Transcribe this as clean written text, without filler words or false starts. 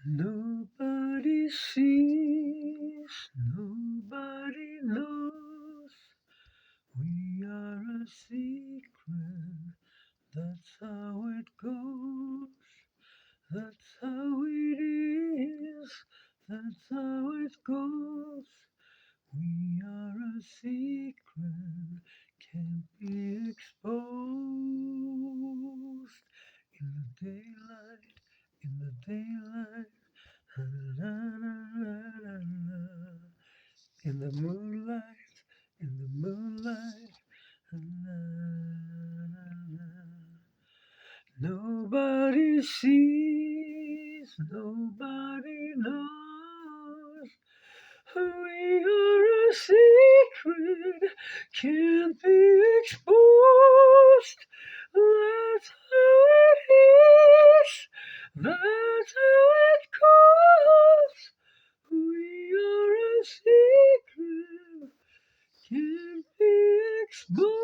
Nobody sees, nobody knows. We are a secret, that's how it goes. That's how it is, that's how it goes. We are a secret, can't be exposed. In the daylight, in the daylight, la, la, la, la, la. In the moonlight, in the moonlight, la, la, la. Nobody sees, nobody knows. We are a secret, can't be exposed. That's how it is, that's how it goes. We are a secret, can't be exposed.